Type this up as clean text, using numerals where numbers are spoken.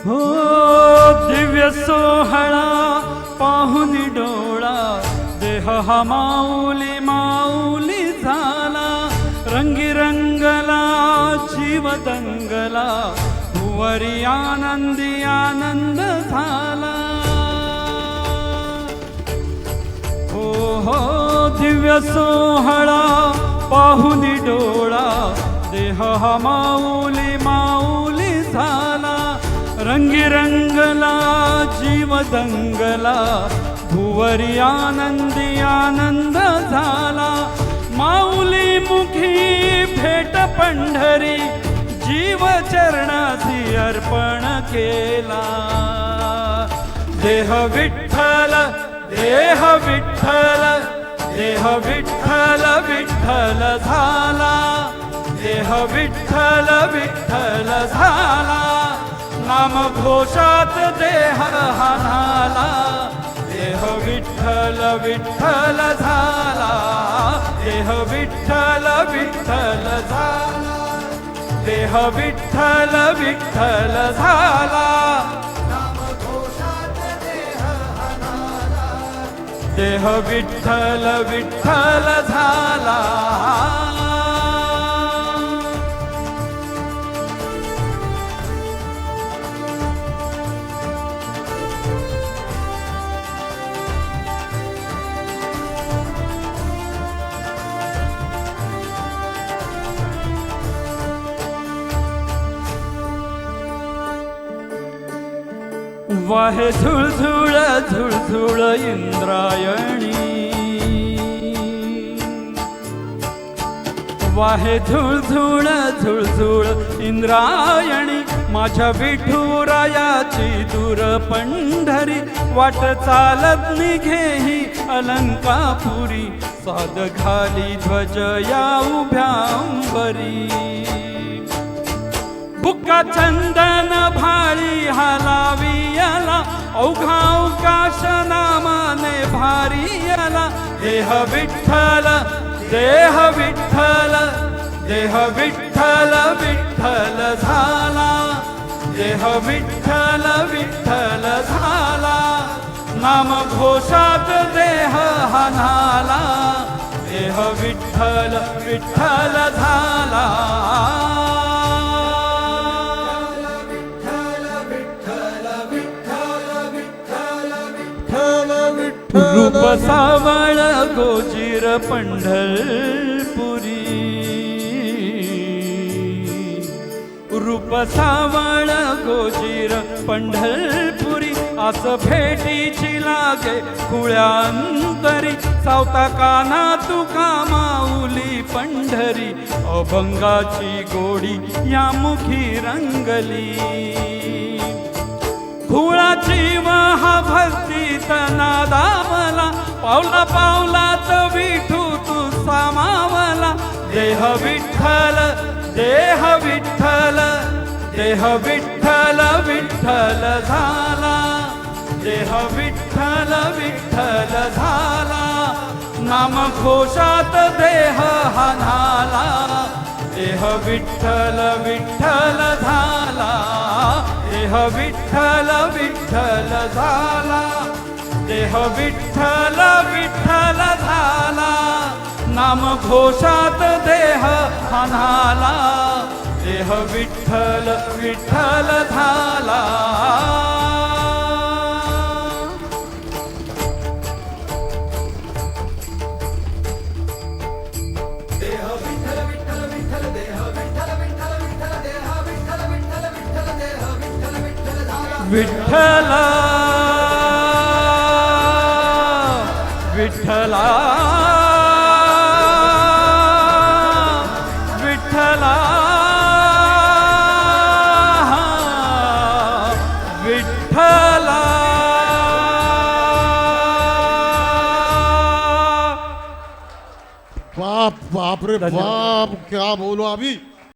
हो दिव्य सोहळा पाहुन डोळा देह हा माऊली माऊली झाला रंगला जीव दंगला भुवरी आनंदी आनंद झाला हो दिव्य सोहळा पाहुन डोळा देह हा माऊली माऊली झाला रंगला जीव दंगला भुवरी आनंदी आनंद झाला माऊली मुखी भेट पंढरी जीव चरणासी अर्पण केला देह विठ्ठल देह विठ्ठल देह विठ्ठल विठ्ठल झाला देह विठ्ठल विठ्ठल झाला नाम घोषात देह हानाला देह विठ्ठल विठ्ठल झाला देह विठ्ठल विठ्ठल झाला देह विठ्ठल विठ्ठल झाला देह विठ्ठल विठ्ठल झाला वाहे झुळझुळ झुळझुळ इंद्रायणी वाहे झुळझुळ झुळझुळ इंद्रायणी माझ्या विठुरायाची दूर पंढरी वाट चालत निघेही अलंकापुरी साद घाली ध्वज या उभ्या अंबरी बुक्का चंदन भाळी हलावी याला अवघा अवकाश नामाने भारी याला देह विठ्ठल देह विठ्ठल देह विठ्ठल विठ्ठल झाला देह विठ्ठल विठ्ठल झाला नाम घोषात देह हानाला देह विठ्ठल विठ्ठल झाला रूप सावळ गोजीर पंढरपुरी रूप सावळ गोजीर पंढरपुरी आस भेटीची लागे खुळ्यांतरी सावता काना तुका माऊली पंढरी अभंगाची गोडी या मुखी रंगली खुळाची महा भक्तीत नादावला पावला पावलात विठू तू सामावला देह विठ्ठल देह विठ्ठल देह विठ्ठल विठ्ठल झाला देह विठ्ठल विठ्ठल झाला नाम घोषात देह हानाला देह विठ्ठल विठ्ठल झाला देह विठ्ठल विठ्ठल झाला देह विठ्ठल विठ्ठल झाला नाम घोषात देह हानाला देह विठ्ठल विठ्ठल झाला विठ्ठला विठ्ठला विठ्ठला विठ्ठला बाप बाप रे बाप क्या बोलो अभी